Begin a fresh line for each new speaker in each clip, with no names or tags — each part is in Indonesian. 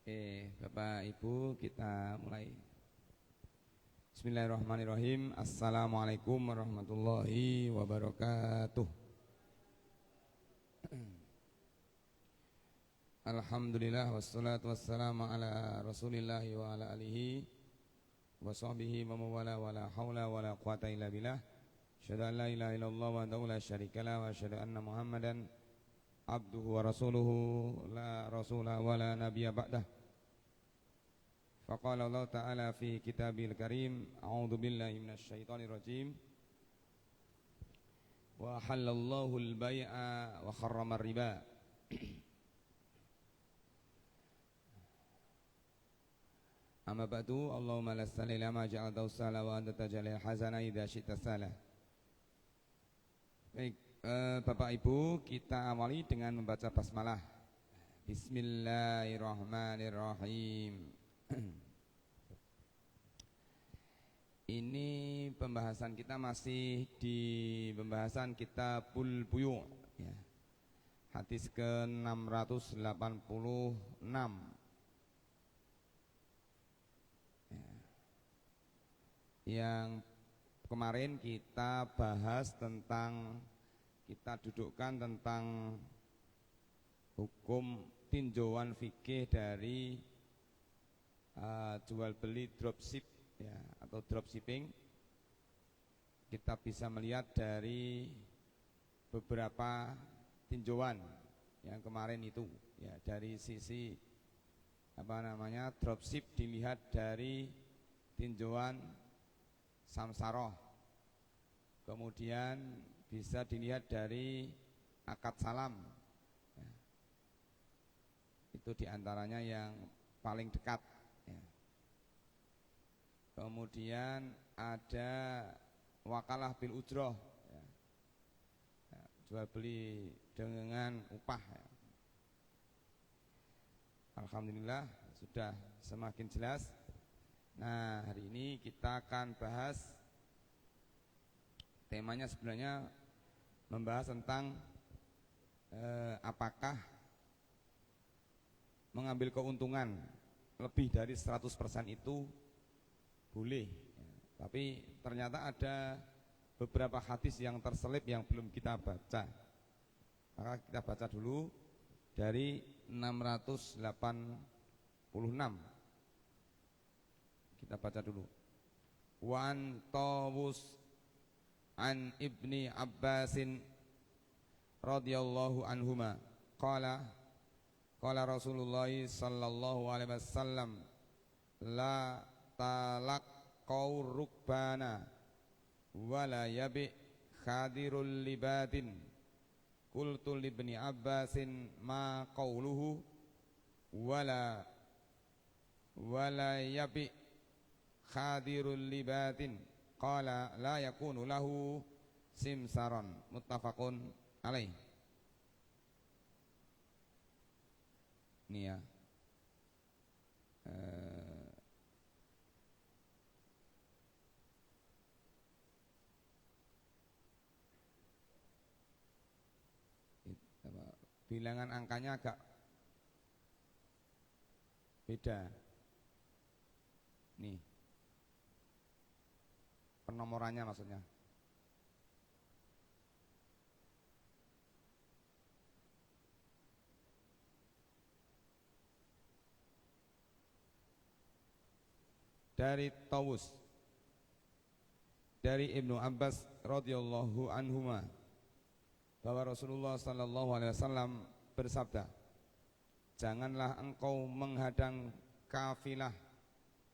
Bapak Ibu, kita mulai. Bismillahirrahmanirrahim. Assalamualaikum warahmatullahi wabarakatuh. Alhamdulillah wassalatu wassalamu ala Rasulillahi wa ala alihi wa sahbihi wa mawala wa la hawla wa la quwata illa billah. Asyhadu an la ilaha illallah wa la syarikalah wa asyhadu anna Muhammadan abduhu wa rasuluhu la rasula wa la nabiyya ba'dah. Faqala Allah Ta'ala fi kitabil karim, a'udzu billahi minasy syaithanir rajim. Wa halallahu al-bai'a wa harrama ar-riba. Amma ba'du, Allahumma la sahla illa ma ja'altahu sahla wa anta taj'alul hazana idza syi'ta sahla. Baik, Bapak Ibu, kita awali dengan membaca basmalah. Bismillahirrahmanirrahim. Ini pembahasan kita masih di pembahasan Kitabul Buyu' ya. Hadis ke-686 ya. Yang kemarin kita bahas tentang, kita dudukkan tentang hukum tinjauan fikih dari jual beli dropship ya, atau dropshipping. Kita bisa melihat dari beberapa tinjauan yang kemarin itu ya, dari sisi dropship dilihat dari tinjauan samsaroh, kemudian bisa dilihat dari akad salam ya. Itu diantaranya yang paling dekat ya. Kemudian ada wakalah bil ujroh ya. Ya, jual beli dengan upah ya. Alhamdulillah sudah semakin jelas. Nah, hari ini kita akan bahas, temanya sebenarnya membahas tentang apakah mengambil keuntungan lebih dari 100% itu boleh ya. Tapi ternyata ada beberapa hadis yang terselip yang belum kita baca. Maka kita baca dulu dari 686. Kita baca dulu. Wan Tawus an Ibni Abbasin radhiyallahu anhuma qala Rasulullah sallallahu alaihi wasallam la talaqau rukbana wala yabi khadirul libatin. Qultu li Ibni Abbasin ma qauluhu wala yabi khadirul libatin. Qala la yakunu lahu simsaron. Muttafaqun alaih. Ini ya, bilangan angkanya agak beda. Nih, penomorannya maksudnya. Dari Tawus, dari Ibnu Abbas radhiyallahu anhuma, bahwa Rasulullah sallallahu alaihi wasallam bersabda, janganlah engkau menghadang kafilah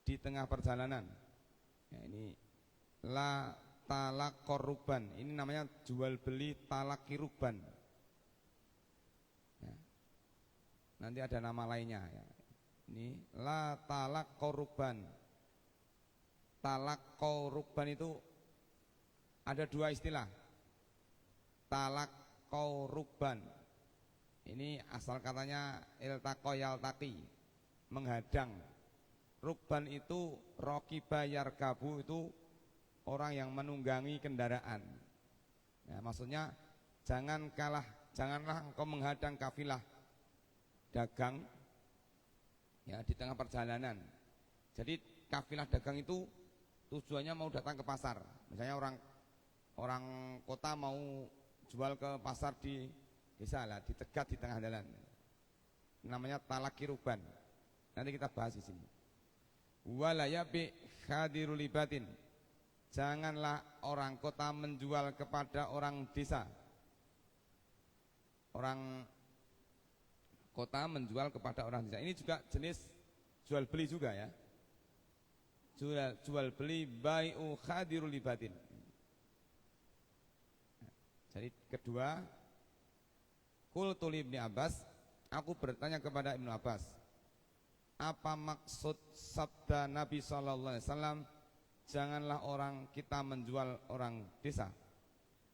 di tengah perjalanan ya. Ini la talak korban, ini namanya jual beli talaki rukban ya. Nanti ada nama lainnya ya. Ini la talak korban. Talak korban itu ada dua istilah. Talak korban ini asal katanya iltaqo yaltaqi, menghadang. Rukban itu rokiba yarkabu, itu orang yang menunggangi kendaraan ya, maksudnya janganlah engkau menghadang kafilah dagang ya, di tengah perjalanan. Jadi kafilah dagang itu tujuannya mau datang ke pasar. Misalnya orang kota mau jual ke pasar di desa lah, dicegat di tengah jalan. Namanya talaki ruban. Nanti kita bahas di sini. Wala yabi khadirul libatin. Janganlah orang kota menjual kepada orang desa. Orang kota menjual kepada orang desa. Ini juga jenis jual beli juga ya. Jual beli bai'u khadirul libatin. Jadi kedua, qultu li Ibnu Abbas, aku bertanya kepada Ibnu Abbas, apa maksud sabda Nabi sallallahu alaihi wasallam, janganlah orang kita menjual orang desa?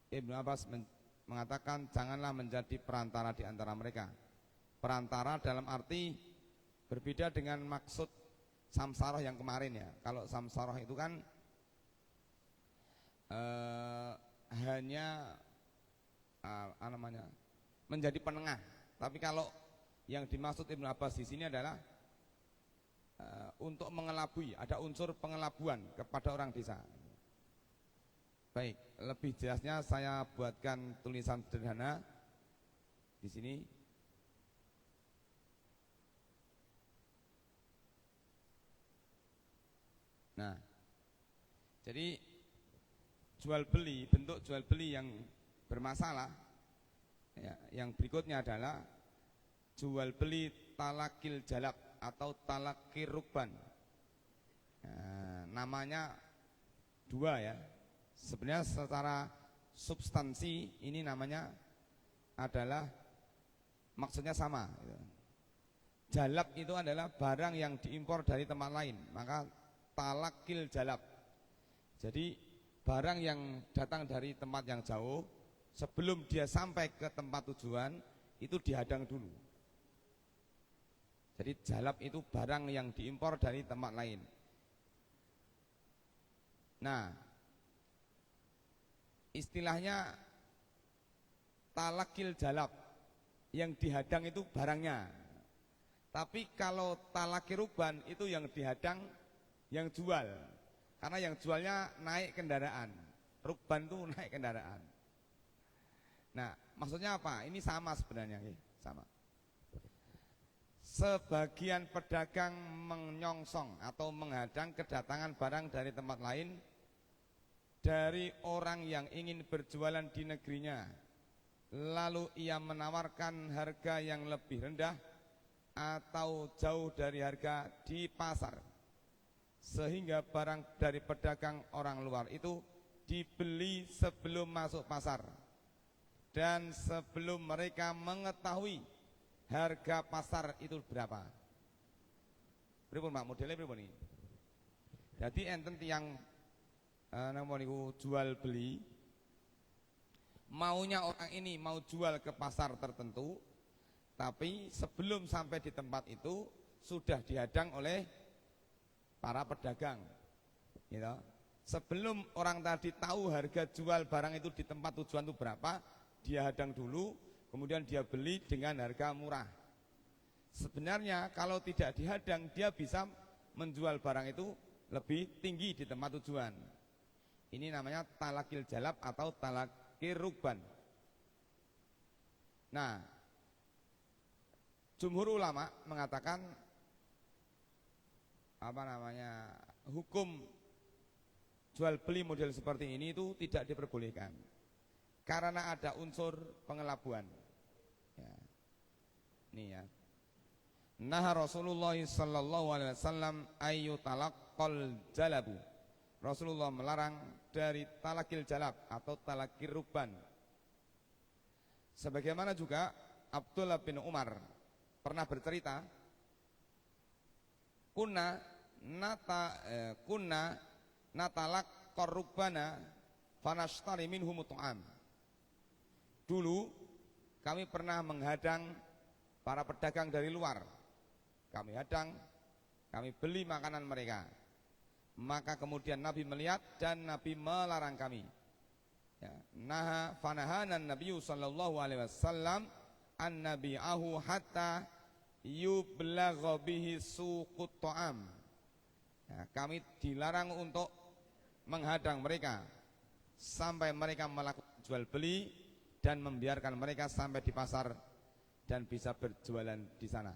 Ibnu Abbas mengatakan janganlah menjadi perantara di antara mereka. Perantara dalam arti berbeda dengan maksud samsaroh yang kemarin ya. Kalau samsaroh itu kan hanya menjadi penengah. Tapi kalau yang dimaksud Ibnu Abbas di sini adalah untuk mengelabui, ada unsur pengelabuan kepada orang desa. Baik, lebih jelasnya saya buatkan tulisan sederhana di sini. Nah, jadi jual beli, bentuk jual beli yang bermasalah ya, yang berikutnya adalah jual beli talakil jalab atau talakir rukban. Nah, namanya dua ya. Sebenarnya secara substansi ini namanya adalah maksudnya sama gitu. Jalab itu adalah barang yang diimpor dari tempat lain, maka talakil jalab. Jadi barang yang datang dari tempat yang jauh, sebelum dia sampai ke tempat tujuan itu dihadang dulu. Jadi jalab itu barang yang diimpor dari tempat lain. Nah, istilahnya talakil jalab, yang dihadang itu barangnya. Tapi kalau talakir ruban itu yang dihadang yang jual. Karena yang jualnya naik kendaraan. Ruban itu naik kendaraan. Nah, maksudnya apa? Ini sama sebenarnya, sama. Sebagian pedagang menyongsong atau menghadang kedatangan barang dari tempat lain dari orang yang ingin berjualan di negerinya, lalu ia menawarkan harga yang lebih rendah atau jauh dari harga di pasar, sehingga barang dari pedagang orang luar itu dibeli sebelum masuk pasar dan sebelum mereka mengetahui harga pasar itu berapa. Pripun Pak, modelnya pripun iki? Jadi enten tiyang niku jual beli, maunya orang ini mau jual ke pasar tertentu, tapi sebelum sampai di tempat itu sudah dihadang oleh para pedagang. Gitu. Sebelum orang tadi tahu harga jual barang itu di tempat tujuan itu berapa, dia hadang dulu, kemudian dia beli dengan harga murah. Sebenarnya kalau tidak dihadang, dia bisa menjual barang itu lebih tinggi di tempat tujuan. Ini namanya talakil jalab atau talakir rukban. Nah, jumhur ulama mengatakan hukum jual beli model seperti ini itu tidak diperbolehkan karena ada unsur pengelabuan. Ya. Ini ya. Nah, Rasulullah sallallahu alaihi wasallam ayu talaqqal jalabu. Rasulullah melarang dari talakil jalab atau talakir rukban. Sebagaimana juga Abdullah bin Umar pernah bercerita, kunna natalak korubana fanashtari minhu mutu'am. Dulu kami pernah menghadang para pedagang dari luar. Kami hadang, kami beli makanan mereka. Maka kemudian Nabi melihat dan Nabi melarang kami. Ya, fanahanan Nabi sallallahu alaihi wasallam an nabi'ahu hatta yublagha bihi suqut ta'am. Nah, kami dilarang untuk menghadang mereka sampai mereka melakukan jual beli dan membiarkan mereka sampai di pasar dan bisa berjualan di sana.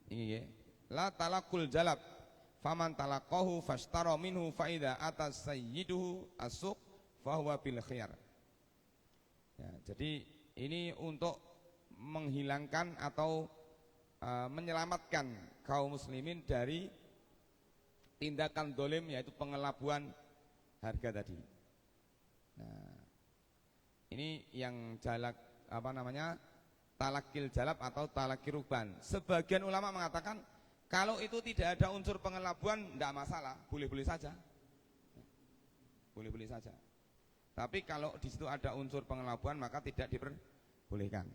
Ini ya. La talakul jalab faman talaqahu fashtara minhu fa idza atas sayyiduhu as-suq fa huwa bil khiyar. Ya, jadi ini untuk menghilangkan atau menyelamatkan kaum muslimin dari tindakan dolim, yaitu pengelabuan harga tadi. Nah, ini yang jalak talakil jalab atau talakil ruban. Sebagian ulama mengatakan kalau itu tidak ada unsur pengelabuan tidak masalah, boleh-boleh saja. Boleh-boleh saja. Tapi kalau di situ ada unsur pengelabuan maka tidak diperbolehkan.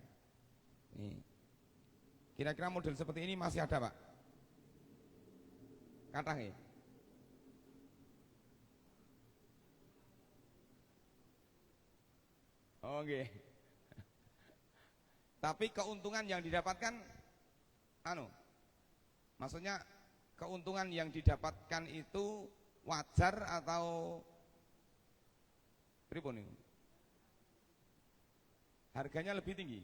Nih. Kira-kira model seperti ini masih ada, Pak? Kathah nggih. Oh nggih. Tapi keuntungan yang didapatkan maksudnya keuntungan yang didapatkan itu wajar atau pripun niku? Harganya lebih tinggi.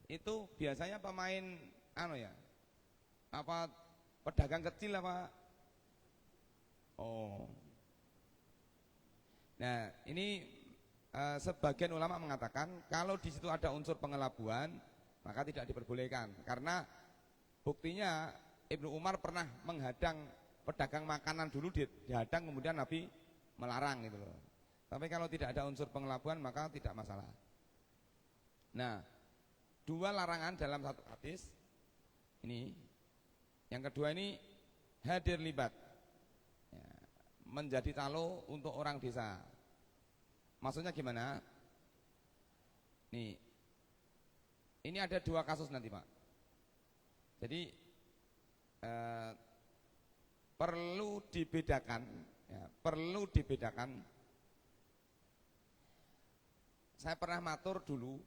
Itu biasanya pemain apa pedagang kecil apa? Oh. Nah, ini sebagian ulama mengatakan kalau di situ ada unsur pengelabuan maka tidak diperbolehkan, karena buktinya Ibnu Umar pernah menghadang pedagang makanan dulu, dihadang kemudian Nabi melarang gitu loh. Tapi kalau tidak ada unsur pengelabuan maka tidak masalah. Nah, dua larangan dalam satu hadis ini. Yang kedua ini hadir libat, ya, menjadi calo untuk orang desa. Maksudnya gimana? Nih, ini ada dua kasus nanti, Pak. Jadi perlu dibedakan, ya, perlu dibedakan. Saya pernah matur dulu,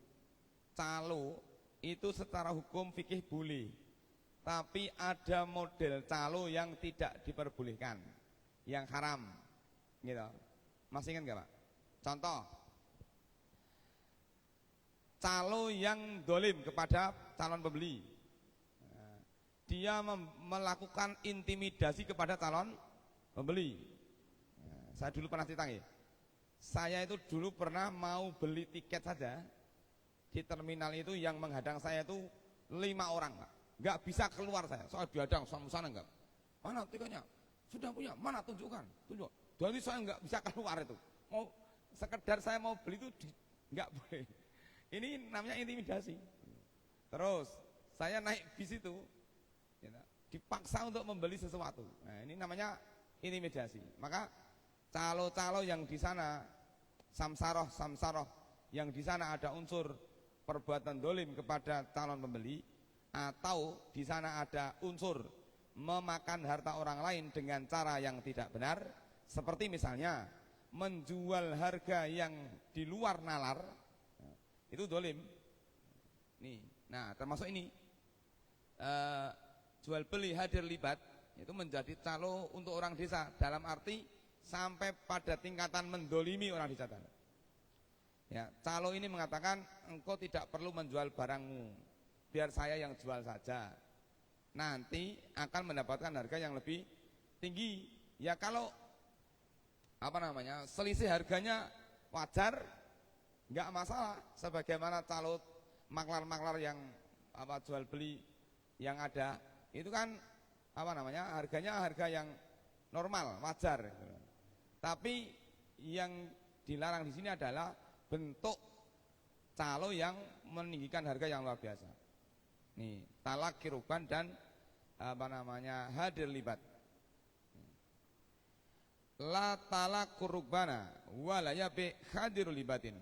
calo itu secara hukum fikih boleh, tapi ada model calo yang tidak diperbolehkan, yang haram, gitu. Masih ingat nggak, Pak? Contoh, calo yang dolim kepada calon pembeli. Dia melakukan intimidasi kepada calon pembeli. Saya dulu pernah cerita ya. Saya itu dulu pernah mau beli tiket saja di terminal itu, yang menghadang saya itu 5 orang, Pak. Nggak bisa keluar saya, soal dihadang sana enggak. Mana tiketnya? Sudah punya, mana tunjukkan, tunjuk. Jadi saya nggak bisa keluar itu. Mau sekedar saya mau beli itu nggak boleh. Ini namanya intimidasi. Terus saya naik bis itu, dipaksa untuk membeli sesuatu. Nah, ini namanya intimidasi. Maka calo-calo yang di sana samsaroh yang di sana ada unsur perbuatan dolim kepada calon pembeli, atau di sana ada unsur memakan harta orang lain dengan cara yang tidak benar, seperti misalnya menjual harga yang di luar nalar, itu dolim. Nih, nah termasuk ini jual beli hadir libat itu menjadi calo untuk orang desa, dalam arti sampai pada tingkatan mendolimi orang desa. Ya, calo ini mengatakan engkau tidak perlu menjual barangmu, biar saya yang jual saja. Nanti akan mendapatkan harga yang lebih tinggi. Ya kalau selisih harganya wajar, nggak masalah. Sebagaimana calo maklar-maklar yang jual beli yang ada, itu kan harganya harga yang normal, wajar. Tapi yang dilarang di sini adalah bentuk calo yang meninggikan harga yang luar biasa. Nih, talak kiruban dan hadir libat. La talak kurubana wala yabi hadir libatin.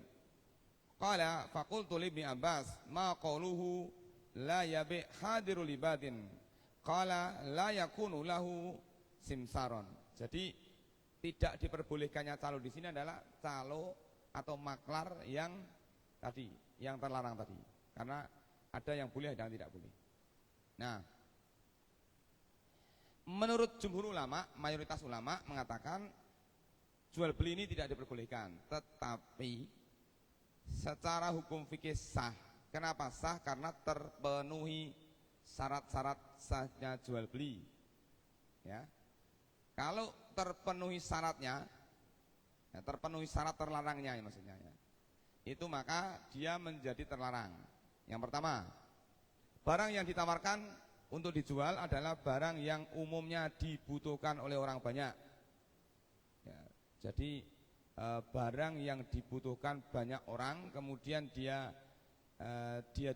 Qala faqultu li Ibnu Abbas ma qawluhu la yabi hadir libatin. Qala la yakunu lahu simsaron. Jadi tidak diperbolehkannya calo di sini adalah calo atau maklar yang tadi, yang terlarang tadi. Karena ada yang boleh dan tidak boleh. Nah, menurut jumhur ulama, mayoritas ulama mengatakan jual beli ini tidak diperbolehkan, tetapi secara hukum fikih sah. Kenapa sah? Karena terpenuhi syarat-syarat sahnya jual beli. Ya, kalau terpenuhi syaratnya, ya, terpenuhi syarat terlarangnya ya, maksudnya ya, itu maka dia menjadi terlarang. Yang pertama, barang yang ditawarkan untuk dijual adalah barang yang umumnya dibutuhkan oleh orang banyak. Ya, jadi barang yang dibutuhkan banyak orang, kemudian dia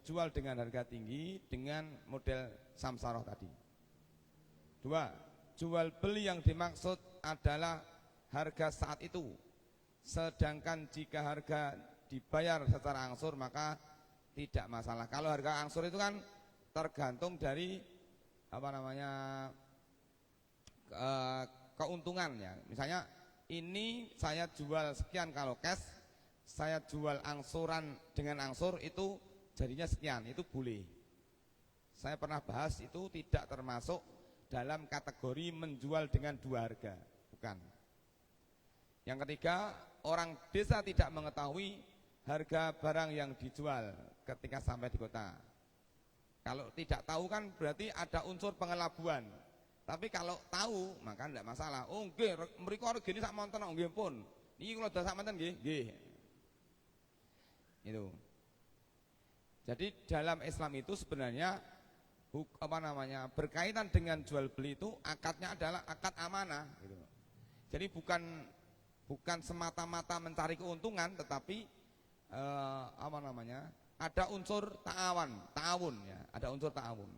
jual dengan harga tinggi dengan model samsaroh tadi. Dua, jual beli yang dimaksud adalah harga saat itu. Sedangkan jika harga dibayar secara angsur maka tidak masalah. Kalau harga angsur itu kan tergantung dari keuntungannya. Misalnya ini saya jual sekian, kalau cash saya jual angsuran dengan angsur itu jadinya sekian, itu boleh. Saya pernah bahas itu tidak termasuk dalam kategori menjual dengan dua harga, bukan. Yang ketiga, orang desa tidak mengetahui harga barang yang dijual ketika sampai di kota. Kalau tidak tahu kan berarti ada unsur pengelabuan. Tapi kalau tahu maka tidak masalah. Oh nggih, mriku regane sak monten nggih pun. Niki kula dak sak monten nggih, nggih. Itu. Jadi dalam Islam itu sebenarnya berkaitan dengan jual beli itu akadnya adalah akad amanah gitu. Jadi bukan semata-mata mencari keuntungan, tetapi ada unsur ta'awun ya, ada unsur ta'awun.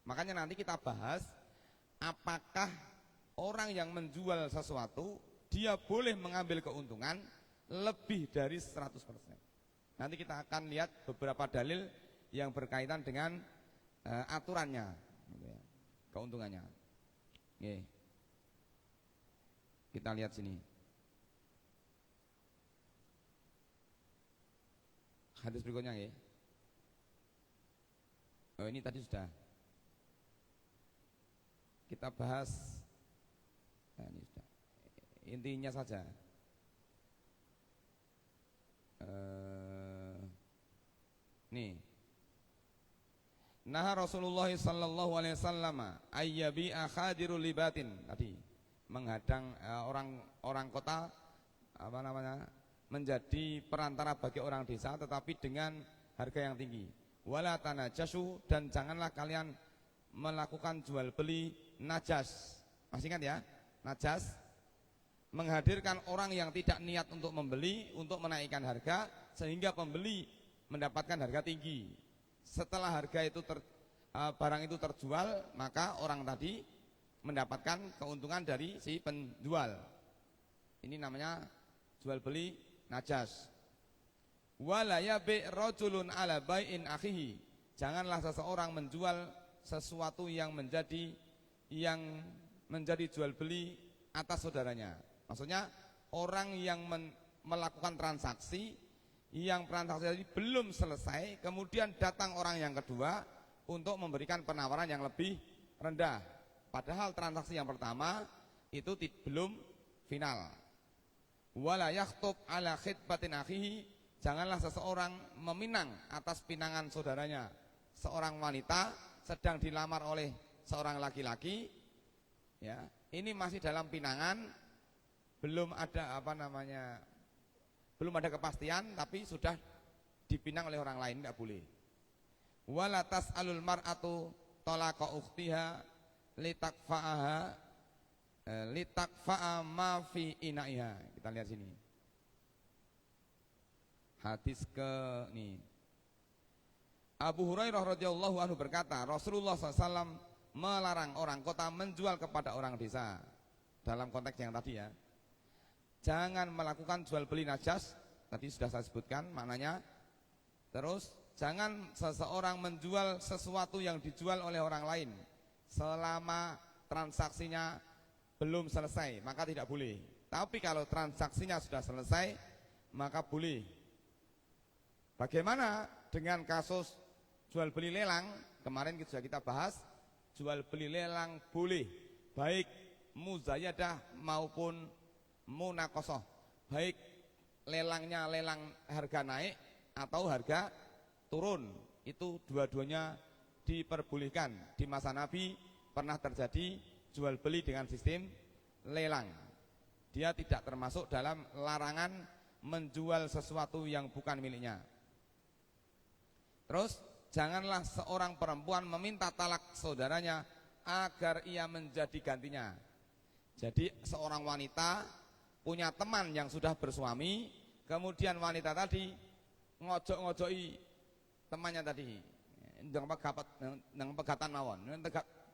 Makanya nanti kita bahas apakah orang yang menjual sesuatu dia boleh mengambil keuntungan lebih dari 100%. Nanti kita akan lihat beberapa dalil yang berkaitan dengan aturannya, keuntungannya. Oke. Kita lihat sini. Hadis berikutnya ya. Oh ini tadi sudah. Kita bahas. Nah, ini sudah. Intinya saja. Nih. Nah Rasulullah sallallahu alaihi wasallam ayyabi akhadirul libatin, tadi menghadang orang kota menjadi perantara bagi orang desa tetapi dengan harga yang tinggi. Wala tanajasu, dan janganlah kalian melakukan jual beli najas. Masih ingat ya? Najas menghadirkan orang yang tidak niat untuk membeli untuk menaikkan harga sehingga pembeli mendapatkan harga tinggi. Setelah harga itu barang itu terjual, maka orang tadi mendapatkan keuntungan dari si penjual. Ini namanya jual beli najas. Wala yabi rajulun ala bai'in akhihi. Janganlah seseorang menjual sesuatu yang menjadi jual beli atas saudaranya. Maksudnya orang yang melakukan transaksi yang tadi belum selesai, kemudian datang orang yang kedua untuk memberikan penawaran yang lebih rendah. Padahal transaksi yang pertama itu belum final. Wala yakhtub ala khitbatin akhihi, janganlah seseorang meminang atas pinangan saudaranya. Seorang wanita sedang dilamar oleh seorang laki-laki, ya, ini masih dalam pinangan, belum ada belum ada kepastian, tapi sudah dipinang oleh orang lain, tidak boleh. Wala tas'alul mar'atu talaqa ukhtiha litakfa'a ma fi ina'iha. Kita lihat sini. Hadis nih. Abu Hurairah radhiyallahu anhu berkata, Rasulullah SAW melarang orang kota menjual kepada orang desa. Dalam konteks yang tadi ya. Jangan melakukan jual beli najas, tadi sudah saya sebutkan maknanya. Terus jangan seseorang menjual sesuatu yang dijual oleh orang lain selama transaksinya belum selesai maka tidak boleh. Tapi kalau transaksinya sudah selesai maka boleh. Bagaimana dengan kasus jual beli lelang? Kemarin sudah kita bahas, jual beli lelang boleh, baik muzayadah maupun munakosoh, baik lelangnya lelang harga naik atau harga turun, itu dua-duanya diperbolehkan. Di masa Nabi pernah terjadi jual beli dengan sistem lelang. Dia tidak termasuk dalam larangan menjual sesuatu yang bukan miliknya. Terus janganlah seorang perempuan meminta talak saudaranya agar ia menjadi gantinya. Jadi seorang wanita punya teman yang sudah bersuami, kemudian wanita tadi ngojok-ngojoki temannya tadi, nang pegatan mawon,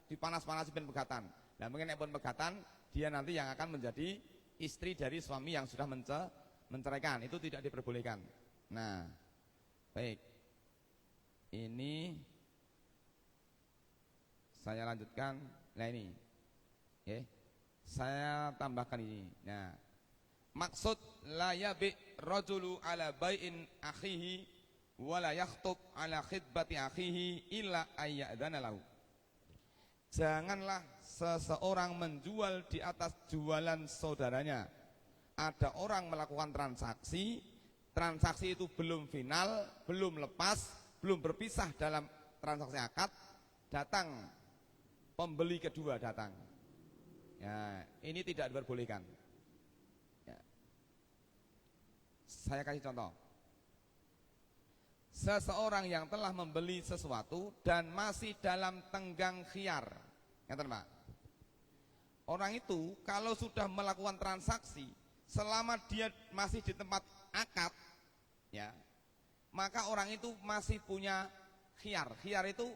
dipanas-panasi ben pegatan. Nah mungkin pun pegatan, dia nanti yang akan menjadi istri dari suami yang sudah menceraikan, itu tidak diperbolehkan. Nah, baik, ini saya lanjutkan. Nah ini, saya tambahkan ini. Nah, maksud la yabi rajulu ala bai'in akhihi wa la yakhtub ala khitbati akhihi illa ayyadana lahu. Janganlah seseorang menjual di atas jualan saudaranya. Ada orang melakukan transaksi, transaksi itu belum final, belum lepas, belum berpisah dalam transaksi akad, datang pembeli kedua datang. Ya, ini tidak diperbolehkan. Ya. Saya kasih contoh. Seseorang yang telah membeli sesuatu dan masih dalam tenggang khiyar, ngeten Pak. Orang itu kalau sudah melakukan transaksi, selama dia masih di tempat akad, ya, maka orang itu masih punya khiyar. Khiyar itu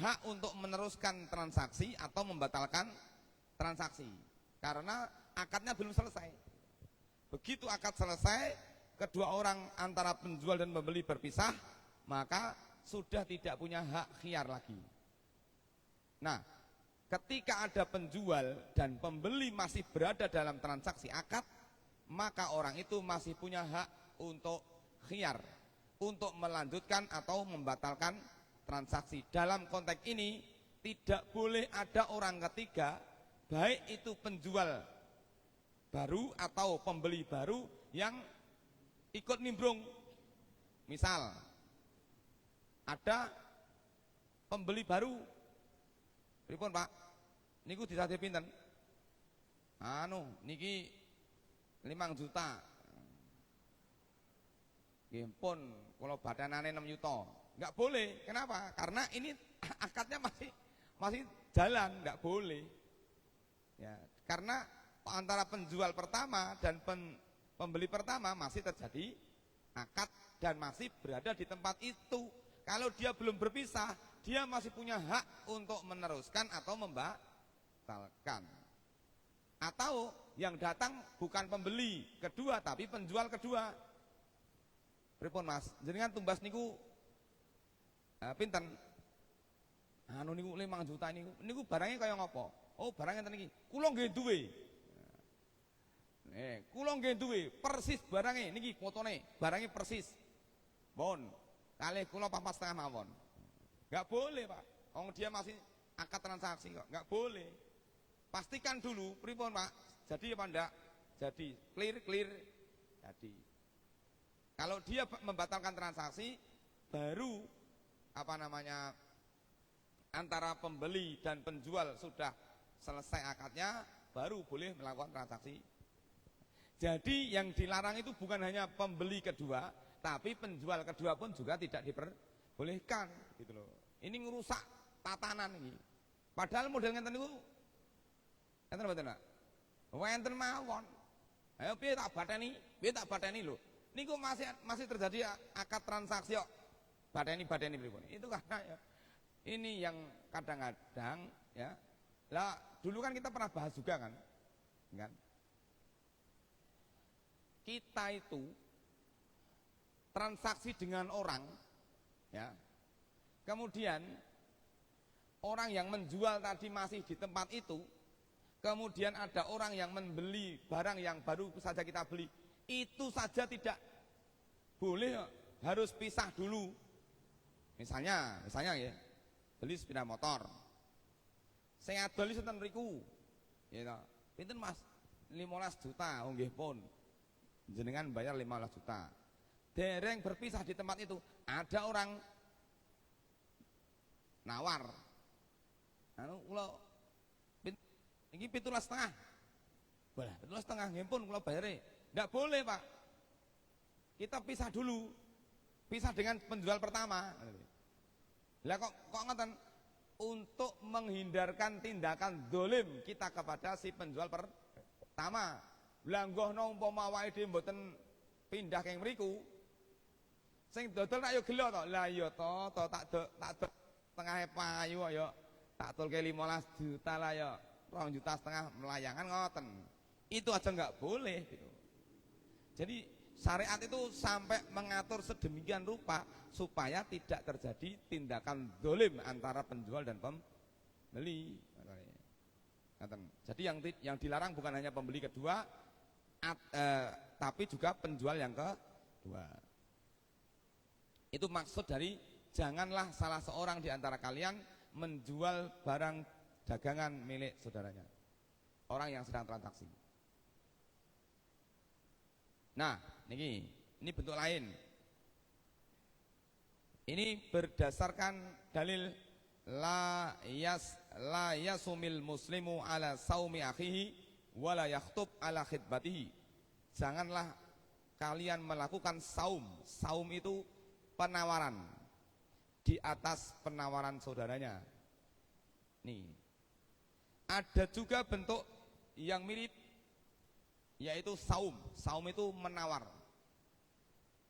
hak untuk meneruskan transaksi atau membatalkan transaksi, karena akadnya belum selesai. Begitu akad selesai, kedua orang antara penjual dan pembeli berpisah, maka sudah tidak punya hak khiyar lagi. Nah, ketika ada penjual dan pembeli masih berada dalam transaksi akad, maka orang itu masih punya hak untuk khiyar, untuk melanjutkan atau membatalkan transaksi. Dalam konteks ini tidak boleh ada orang ketiga, baik itu penjual baru atau pembeli baru yang ikut nimbrung. Misal ada pembeli baru, pripun Pak, niku disade pinten? Niki 5 juta. Nggih pun kula badanane 6 juta. Enggak boleh. Kenapa? Karena ini akadnya masih jalan, enggak boleh. Ya, karena antara penjual pertama dan pembeli pertama masih terjadi akad dan masih berada di tempat itu. Kalau dia belum berpisah, dia masih punya hak untuk meneruskan atau membatalkan. Atau yang datang bukan pembeli kedua tapi penjual kedua. Pripun Mas, jenengan tumbas niku pinten? Niku 5 juta niku barangnya kaya ngopo? Oh, barangnya enten iki. Kula nggih duwe. Kula nggih duwe persis barangnya niki fotone, barangnya persis. Bon, kalih kula 4,5 mawon. Enggak boleh, Pak. Wong dia masih akad transaksi kok. Enggak boleh. Pastikan dulu pripun, Pak. Jadi apa ndak? Jadi clear. Jadi kalau dia membatalkan transaksi, baru antara pembeli dan penjual sudah selesai akadnya, baru boleh melakukan transaksi. Jadi yang dilarang itu bukan hanya pembeli kedua, tapi penjual kedua pun juga tidak diperbolehkan, gitu loh. Ini ngerusak tatanan ini. Padahal model ngeten niku enten mboten, Pak? Wenten mawon. Ayo piye tak bateni lho. Niku masih terjadi akad transaksi kok. Bateni pripun. Itu karena ya, ini yang kadang-kadang ya. Lah dulu kan kita pernah bahas juga kan? Kita itu transaksi dengan orang, ya. Kemudian orang yang menjual tadi masih di tempat itu, kemudian ada orang yang membeli barang yang baru saja kita beli, itu saja tidak boleh, harus pisah dulu. Misalnya ya, beli sepeda motor, saya beli sinten riku, ya, pinten Mas? 15 juta, oh nggih pun, jenengan bayar 15 juta. Dereng berpisah di tempat itu, ada orang nawar, kula ini 17,5, boleh 17,5 nggih pun kula bayare. Nggak boleh Pak, kita pisah dulu, pisah dengan penjual pertama. Lah kok ngoten, untuk menghindarkan tindakan dolim kita kepada si penjual pertama. Langgohno umpama awake dhewe mboten pindah keng mriku, sing dodol nak yo gelo to. Lah iya to tak tengahe payu ya tak tulke 15 juta lah ya 2,5 juta melayangan ngoten. Itu aja enggak boleh gitu. Jadi syariat itu sampai mengatur sedemikian rupa supaya tidak terjadi tindakan dolim antara penjual dan pembeli. Jadi yang dilarang bukan hanya pembeli kedua, tapi juga penjual yang kedua. Itu maksud dari janganlah salah seorang di antara kalian menjual barang dagangan milik saudaranya, orang yang sedang transaksi. Nah, ini bentuk lain. Ini berdasarkan dalil la yasumil muslimu ala saumi akhihi wala yakhtub ala khidbatihi. Janganlah kalian melakukan saum. Saum itu penawaran di atas penawaran saudaranya. Nih, ada juga bentuk yang mirip, yaitu saum. Saum itu menawar.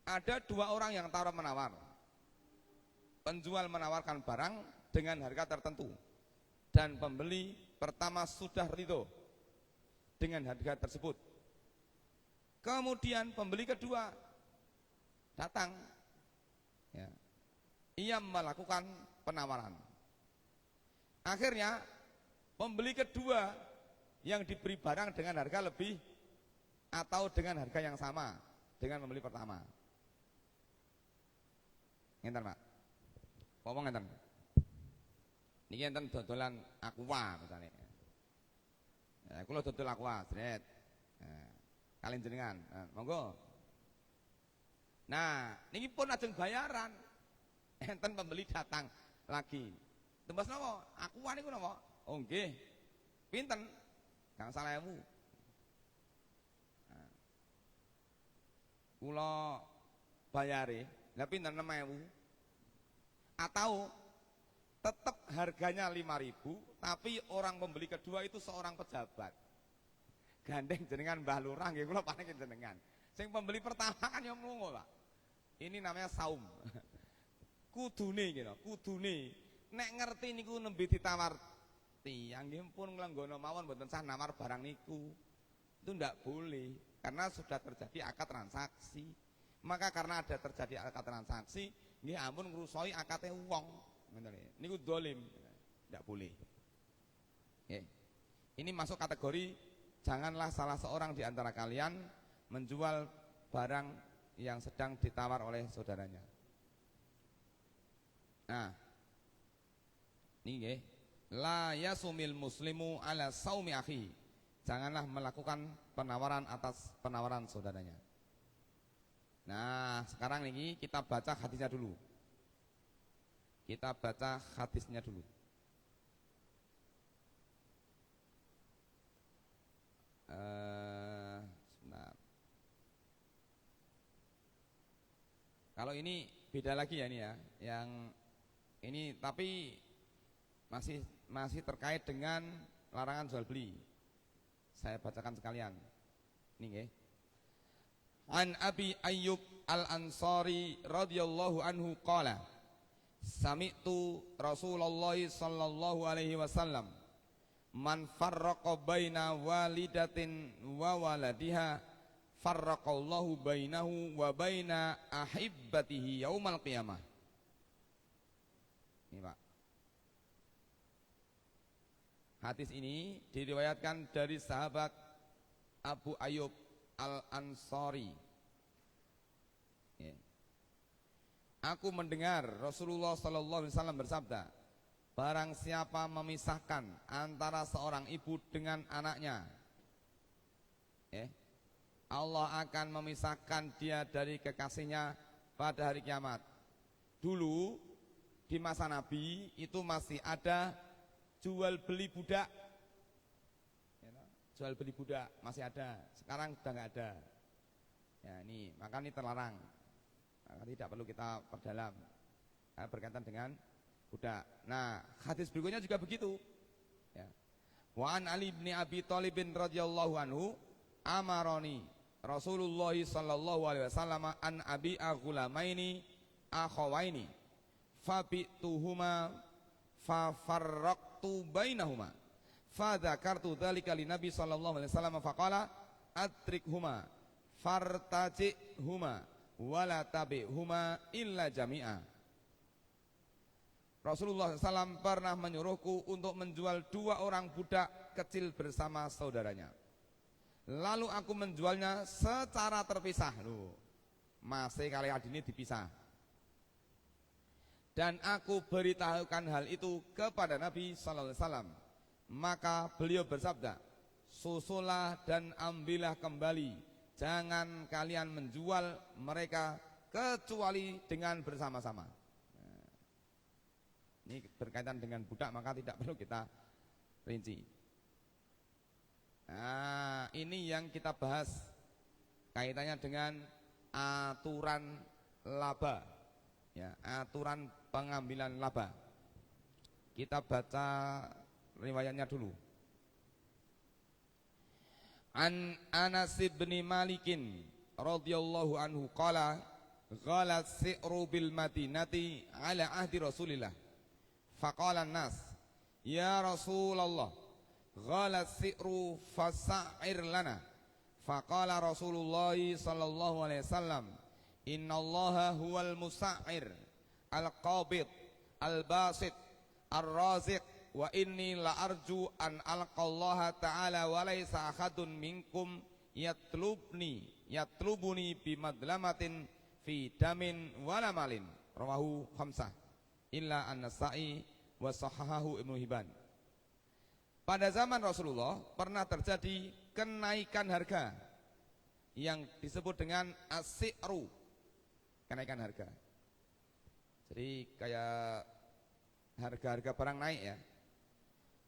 Ada dua orang yang tawar menawar. Penjual menawarkan barang dengan harga tertentu, dan pembeli pertama sudah ridho dengan harga tersebut. Kemudian pembeli kedua datang, ya, ia melakukan penawaran. Akhirnya pembeli kedua yang diberi barang dengan harga lebih atau dengan harga yang sama dengan pembeli pertama. Ngenten Pak, ngomong ngenten. Niki enten dodolan aqua misalnya. Nah, kula dodol aqua, sret. Nah, kalian jenengan, monggo. Nah, niki pun ajeng bayaran. Enten pembeli datang lagi. Tembus napa? Aqua niku napa? Oh nggih. Pinten? Kang 1.000. Nah, kula bayare, lha pinten 6.000? Atau tetap harganya 5.000, tapi orang pembeli kedua itu seorang pejabat. Gandeng jenengan Mbah Lurah nggih kula paringin jenengan. Sing pembeli pertama kan ya mlungu, Pak. Ini namanya saum. Kudune gitu, kudune nek ngerti niku nembe ditawarti, nggih pun nglenggono mawon mboten sah namar barang niku. Itu ndak boleh karena sudah terjadi akad transaksi. Maka karena ada terjadi akad transaksi, nggih ampun ngrusoi akate wong. Niku dolim, tidak boleh. Ini masuk kategori janganlah salah seorang di antara kalian menjual barang yang sedang ditawar oleh saudaranya. Nah, ini la yasumil muslimu ala saumi akhi. Janganlah melakukan penawaran atas penawaran saudaranya. Nah, sekarang ini kita baca hadisnya dulu. Kita baca hadisnya dulu. Sebentar. Kalau ini beda lagi ya ini ya. Yang ini tapi masih terkait dengan larangan jual beli. Saya bacakan sekalian. Ini nggih. An Abi Ayyub Al-Ansari radhiyallahu anhu qala sami'tu Rasulullah sallallahu alaihi wasallam man farraqa baina walidatin wa waladiha farraqallahu bainahu wa baina ahibbatihi yaumal qiyamah. Ini Pak. Hadis ini diriwayatkan dari sahabat Abu Ayyub Al-Ansari. Ya. Aku mendengar Rasulullah sallallahu alaihi wasallam bersabda, barang siapa memisahkan antara seorang ibu dengan anaknya, ya, Allah akan memisahkan dia dari kekasihnya pada hari kiamat. Dulu di masa Nabi itu masih ada jual beli budak, jual beli budak masih ada. Sekarang sudah nggak ada. Ya ini, maka ini terlarang. Maka tidak perlu kita perdalam berkaitan dengan budak. Nah, hadis berikutnya juga begitu. Ya. Wa an Ali bin Abi Thalib radhiyallahu anhu amaroni Rasulullah sallallahu alaihi wasallam an abi aghulamaini akhawaini fabituhuma fa farraqtu bainahuma fa dzakartu dzalika li Nabi sallallahu alaihi wasallam faqala atrikhuma fartajihuma wala tabihuma illa jami'a. Rasulullah SAW pernah menyuruhku untuk menjual 2 orang budak kecil bersama saudaranya. Lalu aku menjualnya secara terpisah. Loh, masih kali ini dipisah. Dan aku beritahukan hal itu kepada Nabi sallallahu alaihi wasallam. Maka beliau bersabda, susulah dan ambillah kembali, jangan kalian menjual mereka kecuali dengan bersama-sama. Nah, ini berkaitan dengan budak, maka tidak perlu kita rinci. Nah, ini yang kita bahas kaitannya dengan aturan laba, ya, aturan pengambilan laba. Kita baca riwayatnya dulu. An Anas bin Malikin radhiyallahu anhu qala ghalat si'ru bil Madinati ala ahdi Rasulillah faqala an-nas ya Rasulullah ghalat si'ru fasa'ir lana faqala Rasulullah sallallahu alaihi wasallam innallaha huwal musa'ir al-qabid al-basit ar-raziq wa inni la arju an alqallaha ta'ala wa laysa ahadun minkum yatlubuni bimadlamatin fi damin wala malin rawahu khamsah illa an-Nasa'i wa sahahahu Ibnu Hibban. Pada zaman Rasulullah pernah terjadi kenaikan harga yang disebut dengan as-si'ru, kenaikan harga. Jadi kayak harga-harga barang naik ya.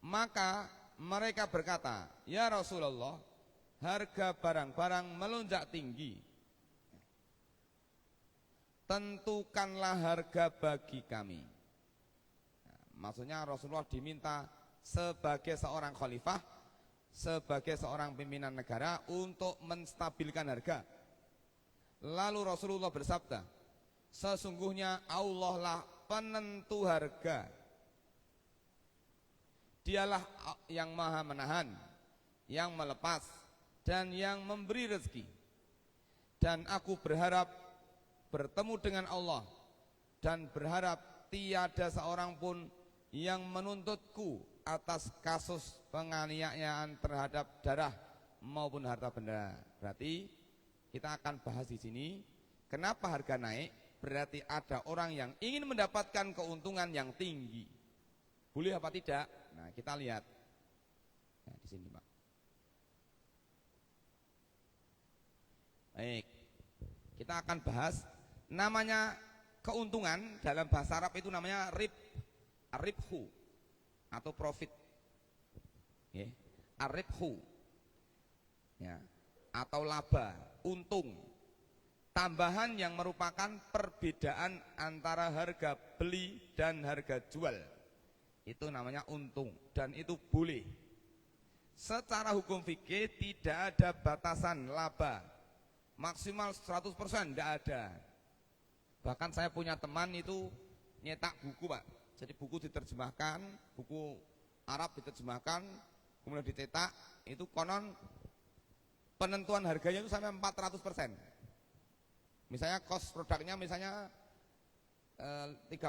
Maka mereka berkata, ya Rasulullah, harga barang-barang melonjak tinggi. Tentukanlah harga bagi kami. Nah, maksudnya Rasulullah diminta sebagai seorang khalifah, sebagai seorang pimpinan negara untuk menstabilkan harga. Lalu Rasulullah bersabda, sesungguhnya Allah lah penentu harga. Dialah yang maha menahan, yang melepas, dan yang memberi rezeki. Dan aku berharap bertemu dengan Allah, dan berharap tiada seorang pun yang menuntutku atas kasus penganiayaan terhadap darah maupun harta benda. Berarti kita akan bahas di sini kenapa harga naik. Berarti ada orang yang ingin mendapatkan keuntungan yang tinggi. Boleh apa tidak? Nah, kita lihat. Nah, di sini, Pak. Baik. Kita akan bahas namanya keuntungan dalam bahasa Arab itu namanya ribhu atau profit. Ya, ar-ribhu. Ya, atau laba, untung. Tambahan yang merupakan perbedaan antara harga beli dan harga jual. Itu namanya untung dan itu boleh. Secara hukum fikih tidak ada batasan laba. Maksimal 100% tidak ada. Bahkan saya punya teman itu nyetak buku, Pak. Jadi buku diterjemahkan, buku Arab diterjemahkan, kemudian dicetak, itu konon penentuan harganya itu sampai 400%. Misalnya cost produknya misalnya 30.000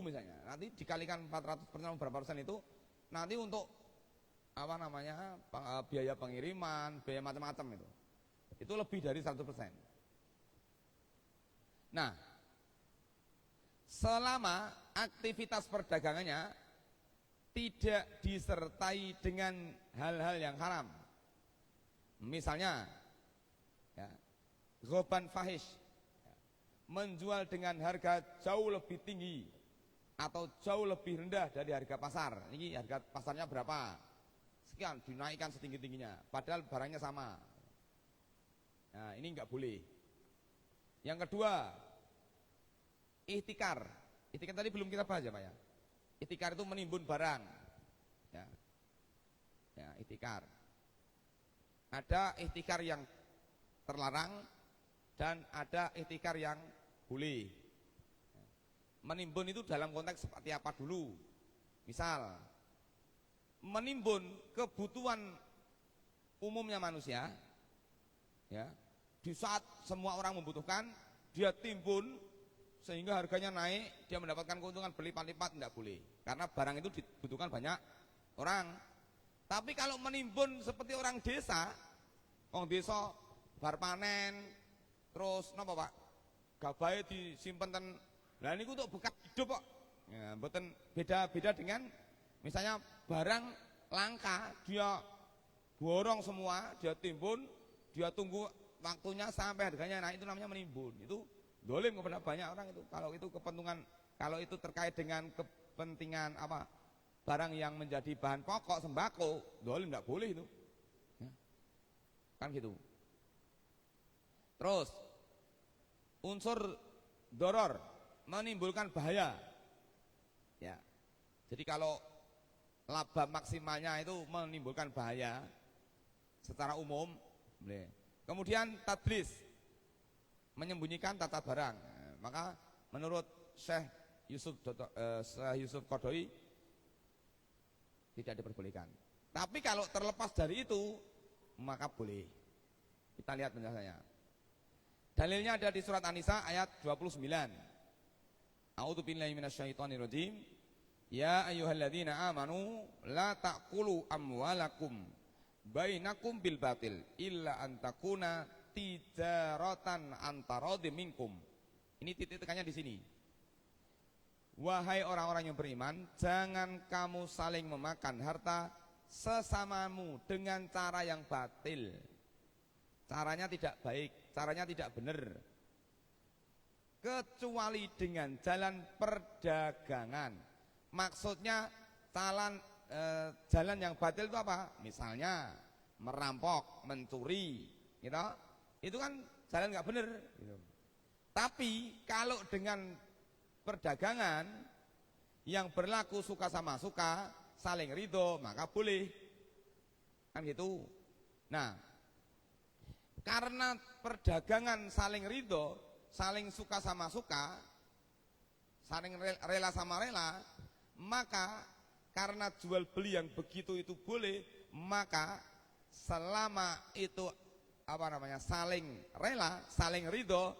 misalnya, nanti dikalikan 400% berapa persen itu nanti untuk apa namanya biaya pengiriman, biaya macam-macam itu lebih dari 100%. Nah, selama aktivitas perdagangannya tidak disertai dengan hal-hal yang haram, misalnya ya, ghoban fahish, ya, menjual dengan harga jauh lebih tinggi atau jauh lebih rendah dari harga pasar. Ini harga pasarnya berapa, sekian, dinaikkan setinggi-tingginya padahal barangnya sama. Nah, ini enggak boleh. Yang kedua, ihtikar. Ihtikar tadi belum kita bahas ya Pak ya. Ihtikar itu menimbun barang. Ya. Ya, ihtikar. Ada ihtikar yang terlarang dan ada ihtikar yang boleh. Menimbun itu dalam konteks seperti apa dulu? Misal, menimbun kebutuhan umumnya manusia, ya, di saat semua orang membutuhkan, dia timbun sehingga harganya naik, dia mendapatkan keuntungan berlipat-lipat, tidak boleh, karena barang itu dibutuhkan banyak orang. Tapi kalau menimbun seperti orang desa, orang desa bar panen, terus napa Pak, gabahe disimpen ten, lah niku untuk bekas hidup kok. Ya, mboten beda-beda dengan misalnya barang langka, dia borong semua, dia timbun, dia tunggu waktunya sampai harganya naik, itu namanya menimbun. Itu dolim kepada banyak orang itu. Kalau itu kepentingan, kalau itu terkait dengan kepentingan apa, barang yang menjadi bahan pokok sembako, dolim nggak boleh itu. Ya. Kan gitu. Terus unsur doror, menimbulkan bahaya. Ya. Jadi kalau laba maksimalnya itu menimbulkan bahaya secara umum, boleh. Kemudian tadlis, menyembunyikan tata barang. Maka menurut Syekh Yusuf Qardai tidak diperbolehkan. Tapi kalau terlepas dari itu maka boleh. Kita lihat penjelasannya. Dalilnya ada di surat An-Nisa ayat 29. A'udzubillahi minasyaitonirrajim. Ya ayyuhalladzina amanu la ta'kulu amwalakum bainakum bil batil illa an takuna tijaratan antaradhim minkum. Ini titik tekannya di sini. Wahai orang-orang yang beriman, jangan kamu saling memakan harta sesamamu dengan cara yang batil. Caranya tidak baik, caranya tidak benar. Kecuali dengan jalan perdagangan. Maksudnya jalan yang batil itu apa? Misalnya merampok, mencuri, gitu. Itu kan jalan nggak benar. Gitu. Tapi kalau dengan perdagangan yang berlaku suka sama suka, saling ridho, maka boleh. Kan gitu. Nah, karena perdagangan saling ridho, saling suka sama suka, saling rela sama rela, maka karena jual beli yang begitu itu boleh, maka selama itu apa namanya, saling rela, saling ridho,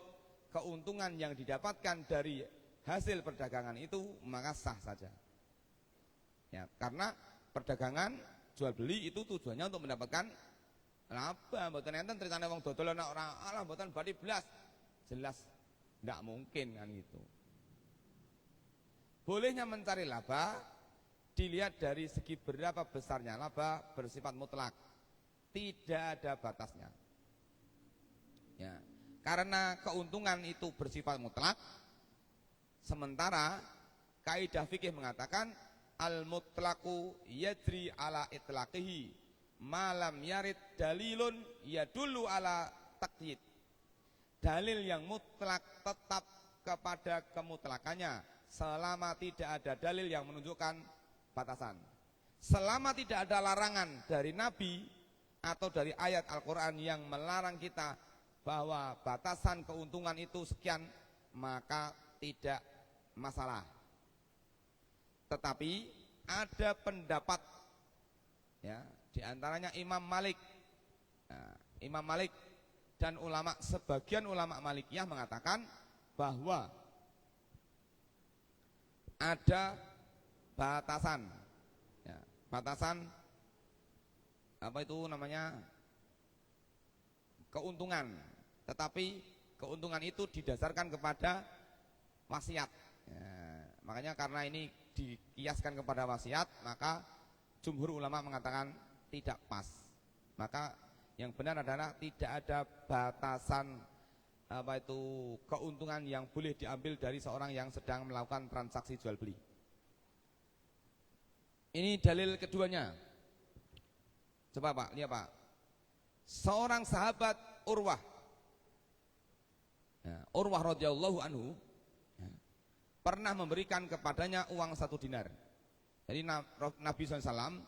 keuntungan yang didapatkan dari hasil perdagangan itu maka sah saja. Ya, karena perdagangan jual beli itu tujuannya untuk mendapatkan laba. Mboten enten ceritane wong dodol ana ora, alah mboten badhe blas. Jelas enggak mungkin kan gitu. Bolehnya mencari laba dilihat dari segi berapa besarnya laba, bersifat mutlak, tidak ada batasnya. Ya, karena keuntungan itu bersifat mutlak, sementara kaidah fikih mengatakan al mutlaqu yajri ala itlaqihi malam yarid dalilun yadullu ala taqyid. Dalil yang mutlak tetap kepada kemutlakannya selama tidak ada dalil yang menunjukkan batasan. Selama tidak ada larangan dari Nabi atau dari ayat Al-Quran yang melarang kita bahwa batasan keuntungan itu sekian, maka tidak masalah. Tetapi ada pendapat, ya, diantaranya Imam Malik. Nah, Imam Malik dan ulama, sebagian ulama Malikiyah mengatakan bahwa ada batasan, ya, batasan apa itu namanya keuntungan, tetapi keuntungan itu didasarkan kepada wasiat. Ya, makanya karena ini dikiaskan kepada wasiat, maka jumhur ulama mengatakan tidak pas. Maka yang benar adalah tidak ada batasan apa itu keuntungan yang boleh diambil dari seorang yang sedang melakukan transaksi jual beli. Ini dalil keduanya. Coba Pak, lihat Pak. Seorang sahabat Urwah, ya, Urwah radhiyallahu anhu, ya, pernah memberikan kepadanya uang 1 dinar. Jadi Nabi SAW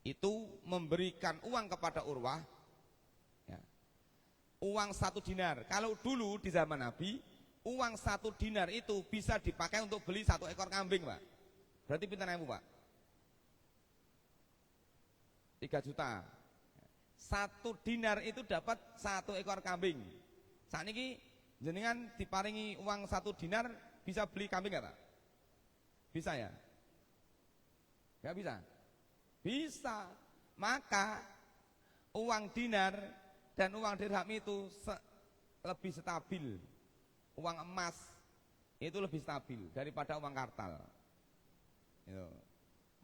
itu memberikan uang kepada Urwah, ya, uang 1 dinar. Kalau dulu di zaman Nabi, uang 1 dinar itu bisa dipakai untuk beli 1 ekor kambing Pak. Berarti pinten ewu Pak? 3 juta. 1 dinar itu dapat 1 ekor kambing. Saat ini jenengan diparingi uang 1 dinar bisa beli kambing nggak Pak? Bisa ya? Nggak bisa? Bisa. Maka uang dinar dan uang dirham itu lebih stabil. Uang emas itu lebih stabil daripada uang kartal.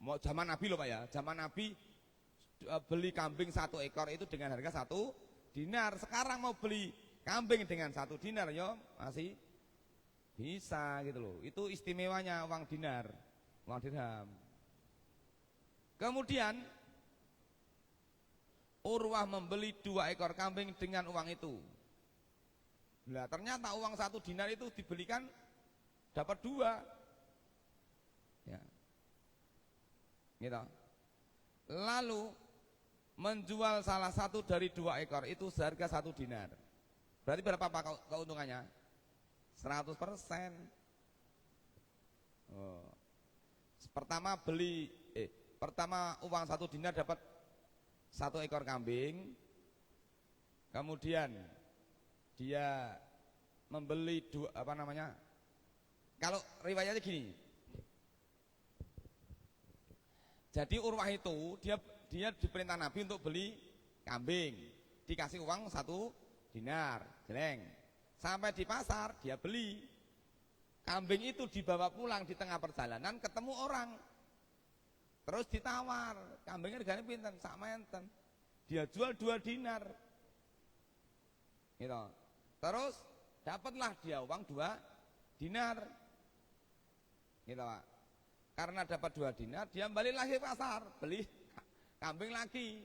Mau zaman Nabi loh Pak ya, zaman Nabi beli kambing 1 ekor itu dengan harga 1 dinar. Sekarang mau beli kambing dengan 1 dinar yo masih bisa gitu loh. Itu istimewanya uang dinar, uang dirham. Kemudian Urwah membeli 2 ekor kambing dengan uang itu. Nah ternyata uang 1 dinar itu dibelikan dapat 2. Ya. Gitu. Lalu menjual salah satu dari 2 ekor itu seharga 1 dinar. Berarti berapa Pak keuntungannya? 100%. Oh. Pertama uang 1 dinar dapat 1 ekor kambing. Kemudian dia membeli kalau riwayatnya gini. Jadi Urwah itu dia diperintah Nabi untuk beli kambing, dikasih uang 1 dinar, jeleng. Sampai di pasar dia beli kambing itu, dibawa pulang di tengah perjalanan ketemu orang, terus ditawar kambingnya harganya pinten, sama enten, dia jual 2 dinar, gitu. Terus dapatlah dia uang 2 dinar, gitu Pak. Karena dapat 2 dinar, dia balik lagi ke pasar, beli kambing lagi.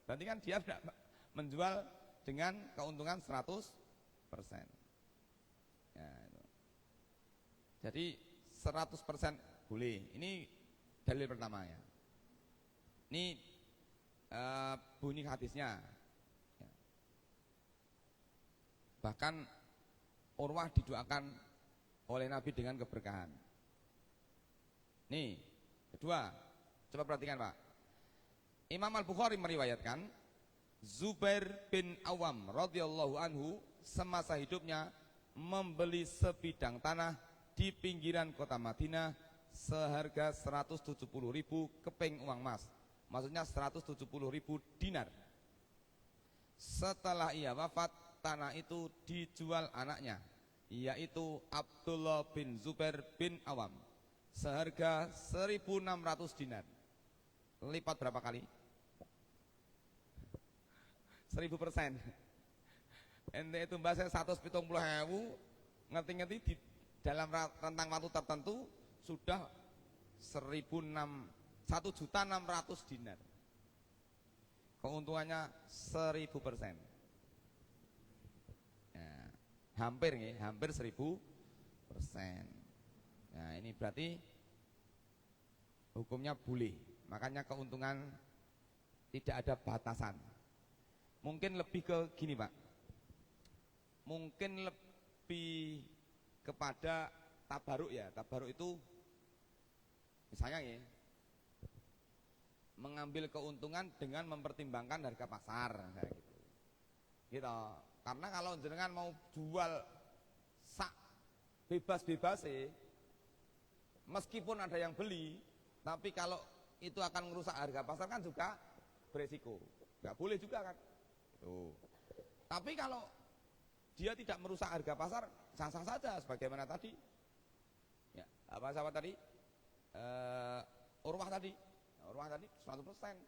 Berarti kan dia menjual dengan keuntungan 100%. Ya, itu. Jadi 100% boleh. Ini dalil pertama ya. Ini bunyi hadisnya. Ya. Bahkan Urwah didoakan oleh Nabi dengan keberkahan. Nih, kedua, coba perhatikan Pak. Imam Al-Bukhari meriwayatkan Zubair bin Awam radhiyallahu anhu semasa hidupnya membeli sebidang tanah di pinggiran kota Madinah seharga 170.000 keping uang emas. Maksudnya 170.000 dinar. Setelah ia wafat, tanah itu dijual anaknya, yaitu Abdullah bin Zubair bin Awam, seharga 1.600 dinar. Lipat berapa kali? 1000%. Ente itu bahasa 170.000, ngerti-ngerti di dalam rentang waktu tertentu sudah 1.600 dinar. Keuntungannya 1000%. Ya, hampir 1000%. Nah ini berarti hukumnya boleh. Makanya keuntungan tidak ada batasan. Mungkin lebih ke gini Pak, mungkin lebih kepada tabaruk ya. Tabaruk itu misalnya ya, mengambil keuntungan dengan mempertimbangkan harga pasar kayak gitu. Karena kalau jenengan mau jual sak bebas-bebas sih, meskipun ada yang beli, tapi kalau itu akan merusak harga pasar kan juga beresiko. Nggak boleh juga kan. Tuh. Tapi kalau dia tidak merusak harga pasar, sah-sah saja sebagaimana tadi. Ya, apa sahabat tadi? Urwah tadi. Urwah tadi 100%.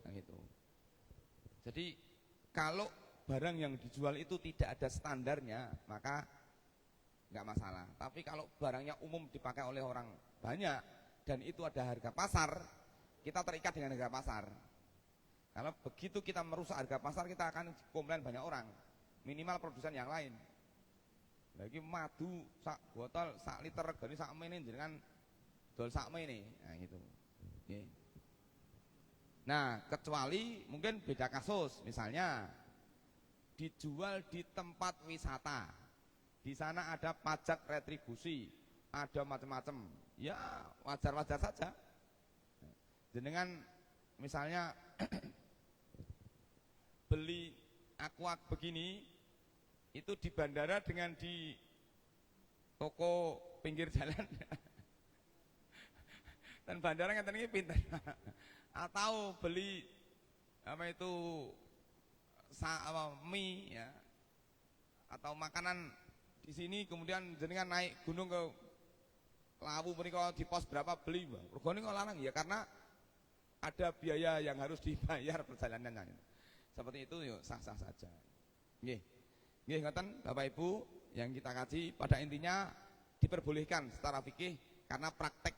Nah gitu. Jadi kalau barang yang dijual itu tidak ada standarnya, maka nggak masalah. Tapi kalau barangnya umum dipakai oleh orang banyak dan itu ada harga pasar, kita terikat dengan harga pasar. Kalau begitu kita merusak harga pasar, kita akan komplain banyak orang, minimal produsen yang lain. Lagi madu sak botol sak liter regane sak mene jenengan dol sak mene. Nah gitu. Nggih. Nah, kecuali mungkin beda kasus, misalnya dijual di tempat wisata, di sana ada pajak retribusi, ada macam-macam, ya wajar-wajar saja. Jenengan misalnya beli aqua begini, itu di bandara dengan di toko pinggir jalan, dan bandara ngeten iki pinter. Atau beli apa itu mie ya, atau makanan di sini kemudian jenengan naik gunung ke Lawu menika di pos berapa beli, regane kok larang ya, karena ada biaya yang harus dibayar perjalanannya. Seperti itu yuk sah-sah saja. Nggih. Nggih ngoten Bapak Ibu yang kita kaji, pada intinya diperbolehkan secara fikih karena praktek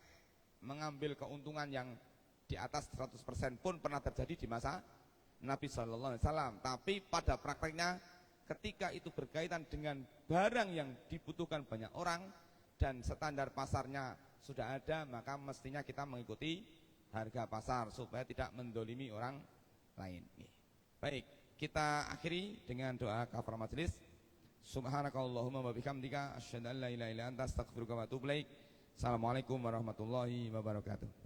mengambil keuntungan yang di atas 100% pun pernah terjadi di masa Nabi Shallallahu Alaihi Wasallam. Tapi pada prakteknya ketika itu berkaitan dengan barang yang dibutuhkan banyak orang dan standar pasarnya sudah ada, maka mestinya kita mengikuti harga pasar supaya tidak mendolimi orang lain. Baik, kita akhiri dengan doa kafaratul majelis. Subhanakallahumma wa bihamdika asyhadu an la ilaha illa anta astaghfiruka wa atubu ilaik. Assalamualaikum warahmatullahi wabarakatuh.